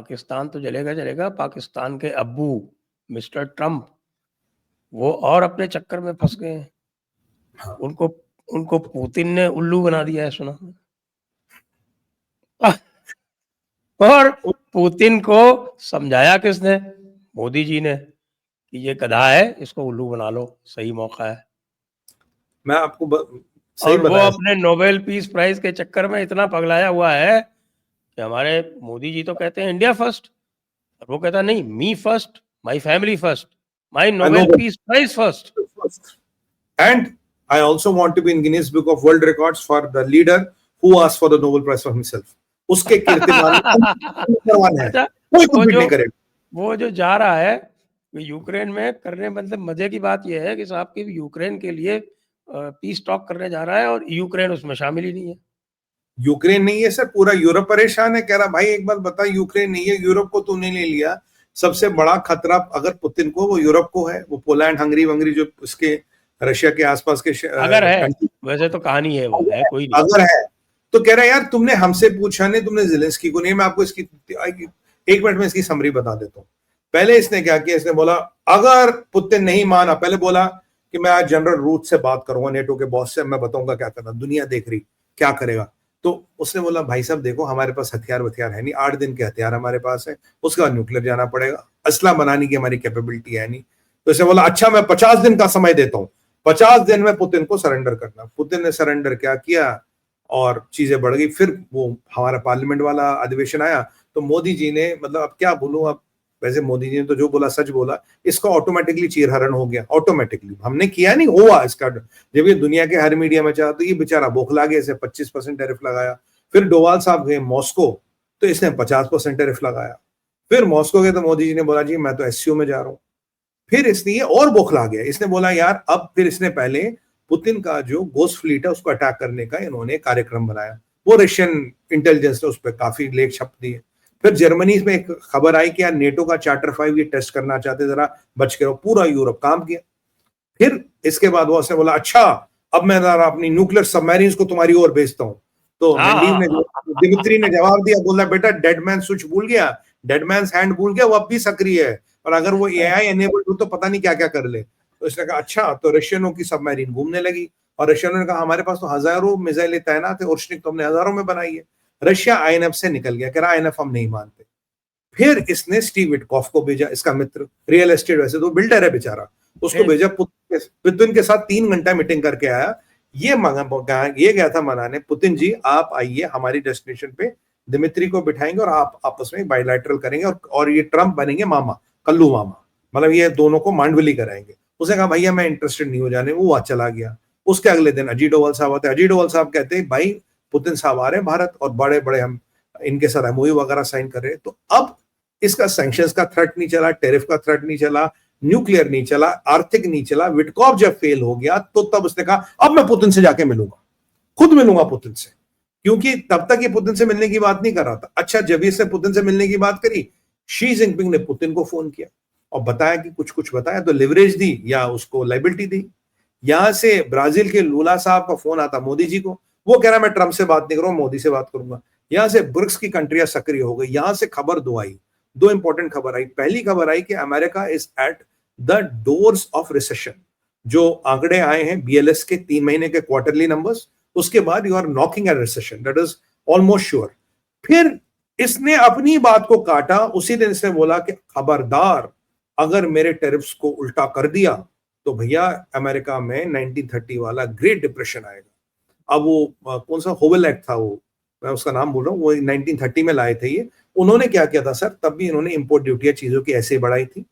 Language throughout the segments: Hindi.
पाकिस्तान तो जलेगा जलेगा, पाकिस्तान के अब्बू मिस्टर ट्रम्प वो और अपने चक्कर में फंस गए हैं। हाँ। उनको उनको पुतिन ने उल्लू बना दिया है, सुना। और पुतिन को समझाया किसने? मोदी जी ने, कि ये गधा है, इसको उल्लू बना लो, सही मौका है। मैं आपको सही और वो बताया, अपने नोबेल पीस प्राइज के चक्कर में इतना पगलाया हुआ है कि हमारे मोदी जी तो कहते हैं इंडिया फर्स्ट, और वो कहता नहीं, me first, my family first, my Nobel peace prize first. and I also want to be in Guinness Book of World Records for the leader who asked for the Nobel Prize for himself. उसके कीर्तिमान है, अच्छा, कोई कुछ भी नहीं करेगा। वो जो जा रहा है यूक्रेन में करने, मतलब मजे की बात यह है कि साहब की यूक्रेन के लिए पीस टॉक करने जा रहा है और यूक्रेन उसमें शामिल ही नहीं है। यूक्रेन नहीं है सर, पूरा यूरोप परेशान है। कह रहा भाई एक बात बता, यूक्रेन नहीं है, यूरोप को तूने ले लिया। सबसे बड़ा खतरा अगर पुतिन को, वो यूरोप को है, वो पोलैंड, हंगरी वंगरी जो उसके रशिया के आसपास के अगर है, वैसे तो कहानी है, वो है कोई नहीं। अगर है तो कह रहा है यार तुमने हमसे पूछा नहीं, तुमने ज़ेलेंस्की को नहीं। मैं आपको इसकी 1 मिनट में इसकी समरी बता देता हूँ। पहले इसने क्या किया, इसने बोला अगर पुतिन नहीं माना, पहले बोला कि मैं आज जनरल रूट से बात करूंगा, नेटो के बॉस से, मैं बताऊंगा क्या करना, दुनिया देख रही क्या करेगा। तो उसने बोला भाई साहब देखो हमारे पास हथियार है नहीं, 8 दिन के हथियार हमारे पास है, उसके बाद न्यूक्लियर जाना पड़ेगा, असला बनाने की हमारी कैपेबिलिटी है नहीं। तो इसने बोला अच्छा मैं 50 दिन का समय देता हूँ, 50 दिन में पुतिन को सरेंडर करना। पुतिन ने सरेंडर क्या किया और चीजें बढ़ गई। फिर वो हमारा पार्लियामेंट वाला अधिवेशन आया तो मोदी जी ने, मतलब अब क्या बोलूं, अब वैसे मोदी जी ने तो जो बोला सच बोला, इसका ऑटोमेटिकली चीरहरण हो गया। ऑटोमेटिकली हमने किया नहीं, हुआ इसका। जब ये दुनिया के हर मीडिया में चाहा तो ये बेचारा बौखला गया, इसे 25% टैरिफ लगाया। फिर डोवाल साहब गए मॉस्को तो इसने 50% टैरिफ लगाया। फिर मॉस्को गए तो मोदी जी ने बोला जी मैं तो एससीओ में जा रहा हूं। फिर इसलिए और बौखला गया, इसने बोला यार अब, फिर इसने पहले पुतिन का जो गोस्ट फ्लीट है उसको अटैक करने का इन्होंने कार्यक्रम बनाया। वो रशियन इंटेलिजेंस ने उस पर काफी लेख छप दिए। फिर जर्मनी में एक खबर आई कि यार नेटो का चार्टर 5 ये टेस्ट करना चाहते, जरा बच के रहो। पूरा यूरोप काम किया। फिर इसके बाद वो उसने बोला अच्छा अब मैं जरा अपनी न्यूक्लियर सबमरीन्स को तुम्हारी ओर भेजता हूं। तो मेंडीव ने, दिमित्री ने जवाब दिया, बोला बेटा डेडमैन स्विच भूल गया, डेडमैन हैंड भूल गया, वो अब भी सक्रिय है, और अगर वो एआई एनेबल्ड हो तो पता नहीं क्या क्या कर ले। तो इसने कहा अच्छा, तो रशियनों की सबमरीन घूमने लगी और रशियनों ने कहा हमारे पास तो हजारों मिसाइलें तैनात है, ओर्शनिक तो हमने हजारों में बनाई है। रशिया आईएनएफ से निकल गया, कह रहा आईएनएफ हम नहीं मानते। फिर इसने स्टीव विटकॉफ को भेजा, इसका मित्र, रियल एस्टेट, वैसे तो बिल्डर है बेचारा, उसको भेजा। पुतिन के साथ 3 घंटा मीटिंग करके आया। ये गया था मनाने, पुतिन जी आप आइए हमारी डेस्टिनेशन पे, दिमित्री को बिठाएंगे और आप आपस में बायलैटरल करेंगे, और ये ट्रम्प बनेंगे मामा, कल्लू मामा, मतलब ये दोनों को मांडवली कराएंगे। उसने कहा भैया मैं इंटरेस्टेड नहीं हो जाने, वो वहां चला गया। उसके अगले दिन अजीत डोवाल साहब आते, अजीत डोवाल साहब कहते हैं भाई पुतिन साहब आ रहे हैं भारत और बड़े बड़े हम इनके साथ एमओयू वगैरह साइन कर रहे हैं। तो अब इसका सैंक्शंस का थ्रेट नहीं चला, टेरिफ का थ्रेट नहीं चला, न्यूक्लियर नहीं चला, आर्थिक नहीं चला। विटकॉफ जब फेल हो गया तो तब उसने कहा अब मैं पुतिन से जाके मिलूंगा, खुद मिलूंगा पुतिन से, क्योंकि तब तक ये पुतिन से मिलने की बात नहीं कर रहा था। अच्छा जब इसने पुतिन से मिलने की बात करी, शी जिनपिंग ने पुतिन को फोन किया और बताया कि कुछ कुछ बताया, तो लिवरेज दी या उसको लाइबिलिटी दी। यहां से ब्राजील के लूला साहब का फोन आता मोदी जी को, वो कह रहा मैं ट्रंप से बात नहीं करूंगा, मोदी से बात करूंगा। यहां से ब्रिक्स की कंट्रियां सक्रिय हो गई। यहां से खबर दो आई, 2 इंपॉर्टेंट खबर आई। पहली खबर आई कि America is at the doors of recession. जो आंकड़े आए हैं बीएलएस के 3 महीने के क्वार्टरली नंबर्स, उसके बाद you are knocking at recession, that is almost sure. फिर इसने अपनी बात को काटा, उसी दिन इसने बोला कि खबरदार अगर मेरे टेरिफ्स को उल्टा कर दिया तो भैया अमेरिका में 1930 वाला ग्रेट डिप्रेशन आएगा। अब वो कौन सा होवेल एक्ट था, वो मैं उसका नाम बोल रहा हूँ, वो 1930 में लाए थे ये। उन्होंने क्या किया था सर, तब भी इन्होंने इंपोर्ट ड्यूटियां चीजों की ऐसे बढ़ाई थी,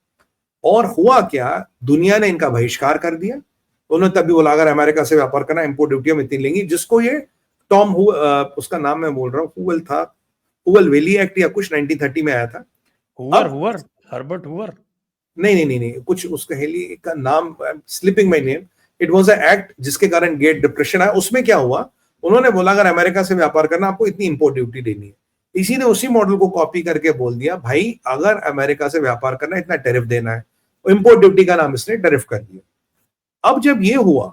और हुआ क्या, दुनिया ने इनका बहिष्कार कर दिया। उन्होंने तब भी बोला अगर अमेरिका से व्यापार करना इंपोर्ट ड्यूटियां इतनी लेंगी, जिसको ये टॉम उसका नाम मैं बोल रहा हूँ, हुवेल था, हुवेल वेली एक्ट या कुछ 1930 में आया था। हर्बर्ट हुवर, नहीं, कुछ उसका हेली का नाम slipping my name. It was a act जिसके कारण ग्रेट डिप्रेशन आया। उसमें क्या हुआ, उन्होंने बोला अगर अमेरिका से व्यापार करना आपको इतनी इंपोर्ट ड्यूटी देनी है। इसी ने उसी मॉडल को कॉपी करके बोल दिया भाई अगर अमेरिका से व्यापार करना इतना टैरिफ देना है, इंपोर्ट ड्यूटी का नाम इसने टैरिफ कर दिया। अब जब ये हुआ,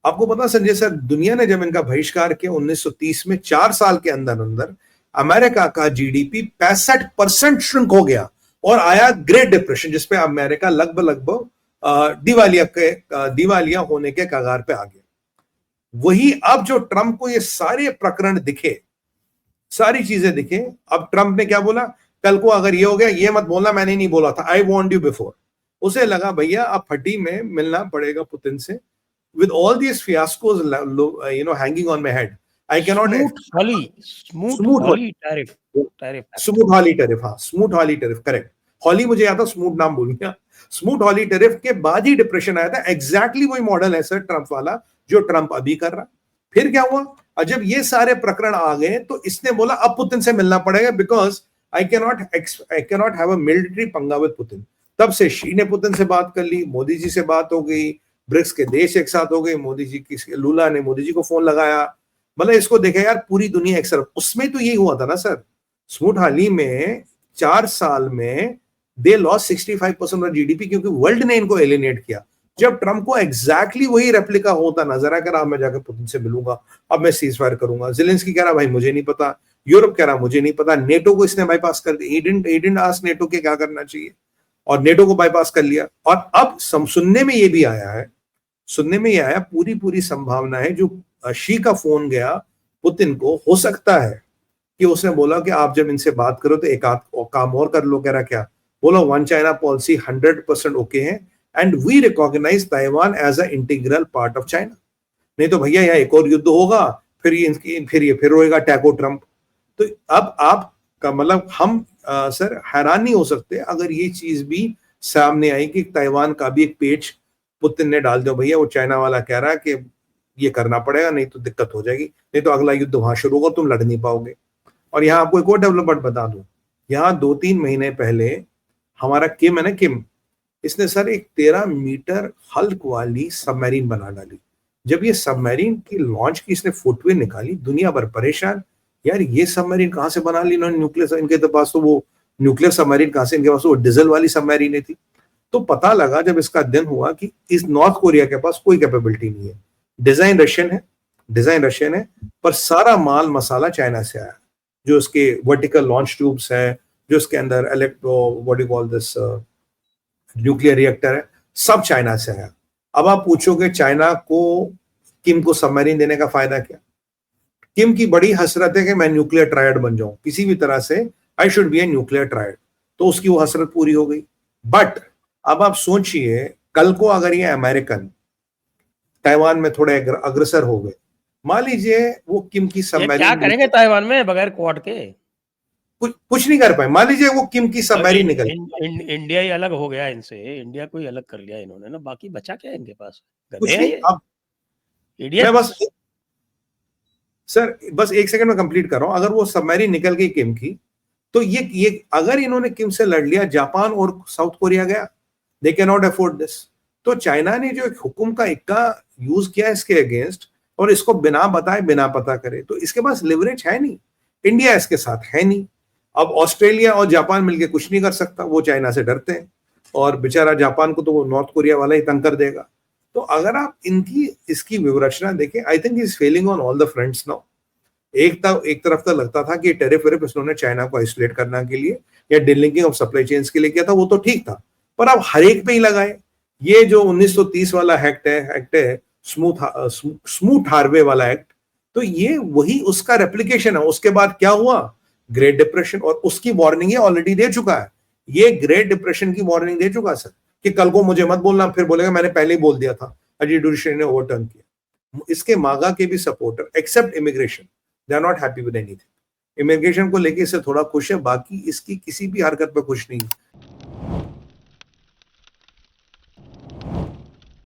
आपको पता संजय सर, दुनिया ने जब इनका बहिष्कार किया 1930 में, 4 साल के अंदर अंदर अमेरिका का जीडीपी 65% श्रिंक हो गया और आया ग्रेट डिप्रेशन, जिसपे अमेरिका लगभग दिवालिया होने के कगार पे आ गया। वही अब जो ट्रंप को ये सारे प्रकरण दिखे, सारी चीजें दिखे, अब ट्रंप ने क्या बोला, कल को अगर ये हो गया ये मत बोलना मैंने नहीं बोला था, आई वॉन्ट यू बिफोर। उसे लगा भैया अब फटी में मिलना पड़ेगा पुतिन से, with all these fiascos hanging on my head, I cannot Smoot Hawley tariff Smoot Hawley tariff correct. Hawley मुझे याद था, स्मूथ नाम बोल गया। स्मूथ हॉली टैरिफ के बाद ही डिप्रेशन आया था। एग्जैक्टली वही मॉडल है सर ट्रंप वाला जो ट्रंप अभी कर रहा। फिर क्या हुआ, और जब ये सारे प्रकरण आ गए तो इसने बोला अब पुतिन से मिलना पड़ेगा, because I cannot have a military पंगा विद पुतिन। तब से शी ने पुतिन से बात कर ली, मोदी जी से बात हो गई, ब्रिक्स के देश एक साथ हो गए, मोदी जी की लूला ने मोदी जी को फोन लगाया, मतलब इसको देखा यार पूरी दुनिया एक तरफ। उसमें तो यही हुआ था ना सर, स्मूथ हाली में 4 साल में दे लॉस 65% ऑफ जीडीपी, क्योंकि वर्ल्ड ने इनको एलिनेट किया। जब ट्रंप को एग्जैक्टली वही रेप्लिका होता नजर आ, कह रहा मैं जाकर पुतिन से मिलूंगा, अब मैं सीज फायर करूंगा। ज़ेलेंस्की कह रहा भाई मुझे नहीं पता, यूरोप कह रहा मुझे नहीं पता, नेटो को इसने बाईपास कर दिया, he didn't ask नेटो के क्या करना चाहिए, और नेटो को बाईपास कर लिया। और अब सुनने में ये भी आया है, पूरी संभावना है, जो शी का फोन गया पुतिन को, हो सकता है कि उसने बोला कि आप जब इनसे बात करो तो एक आध काम और कर लो। कह रहा क्या बोला, वन चाइना पॉलिसी 100% ओके है, and we recognise Taiwan as a integral part of China. नहीं तो भैया यहाँ एक और युद्ध होगा, फिर रोएगा टैको ट्रंप। तो अब आप का मतलब हम सर हैरान नहीं हो सकते अगर ये चीज भी सामने आई कि ताइवान का भी एक पेज पुतिन ने डाल दिया, भैया वो चाइना वाला कह रहा है कि ये करना पड़ेगा, नहीं तो दिक्कत हो जाएगी, नहीं तो अगला युद्ध वहां शुरू होगा, तुम लड़ नहीं पाओगे। और यहाँ आपको एक और डेवलपमेंट बता दूं, यहाँ 2-3 महीने पहले हमारा किम है ना, किम, इसने सर एक 13 मीटर हल्क वाली सबमरीन बना डाली। जब ये सबमरीन की लॉन्च की इसने फोटोएं निकाली, दुनिया भर परेशान, यार ये सबमरीन कहाँ से बना ली इन्होंने, न्यूक्लियर, इनके पास तो वो न्यूक्लियर सबमरीन कहाँ से, इनके पास वो डीजल वाली सबमरीन थी। तो पता लगा जब इसका दिन हुआ कि इस नॉर्थ कोरिया के पास कोई कैपेबिलिटी नहीं है, डिजाइन रशियन है, पर सारा माल मसाला चाइना से आया। जो उसके वर्टिकल लॉन्च ट्यूब्स है, जो उसके अंदर what you call this nuclear reactor है, सब चाइना से आया। अब आप पूछोगे चाइना को किम को सबमरीन देने का फायदा क्या? किम की बड़ी हसरत है कि मैं न्यूक्लियर ट्रायड बन जाऊं, किसी भी तरह से I should be a nuclear triad, तो उसकी वो हसरत पूरी हो गई। बट अब आप सोचिए कल को अगर ये अमेरिकन ताइवान में थोड़े अग्रसर हो गए, मान लीजिए वो किम की सबमरीन, क्या करेंगे ताइवान में बगैर क्वाड के? कुछ नहीं कर पाए। मान लीजिए वो किम की सबमरीन निकल, इंडिया ही अलग हो गया इनसे, इंडिया को ही अलग कर लिया इन्होंने ना, बाकी बचा क्या इनके पास? कुछ नहीं। अब मैं बस 1 सेकंड में कंप्लीट कर रहा हूं। अगर वो सबमरीन निकल गई किम की, तो ये अगर इन्होंने किम से लड़ लिया, जापान और साउथ कोरिया गया, they can not afford this. तो चाइना ने जो एक हुक्म का इक्का यूज किया इसके अगेंस्ट, और इसको बिना बताए बिना पता करे, तो इसके पास लिवरेज है नहीं, इंडिया इसके साथ है नहीं। अब ऑस्ट्रेलिया और जापान मिलकर कुछ नहीं कर सकता, वो चाइना से डरते हैं, और बेचारा जापान को तो वो नॉर्थ कोरिया वाला ही तंग कर देगा। तो अगर आप इसकी विवरचना देखें, I think is failing on all the fronts now. एक तरफ तो लगता था कि टेरिफ इसने चाइना को आइसोलेट करने के लिए या डिलिंकिंग ऑफ सप्लाई चेन्स के लिए किया था, वो तो ठीक था, पर अब हर एक पे ही लगाए। ये जो 1930 वाला एक्ट है स्मूथ हार्वे वाला एक्ट, तो ये वही उसका रेप्लिकेशन है। उसके बाद क्या हुआ, ग्रेट डिप्रेशन, और उसकी वार्निंग ये ऑलरेडी दे चुका है। ये ग्रेट डिप्रेशन की वार्निंग दे चुका है सर, कि कल को मुझे मत बोलना, फिर बोलेगा मैंने पहले ही बोल दिया था, अजय जुडिशरी ने ओवरटर्न किया। इसके मागा के भी supporter, except immigration, they are not happy with anything. Immigration को लेके इससे थोड़ा खुश है, बाकी इसकी किसी भी हरकत पे खुश नहीं।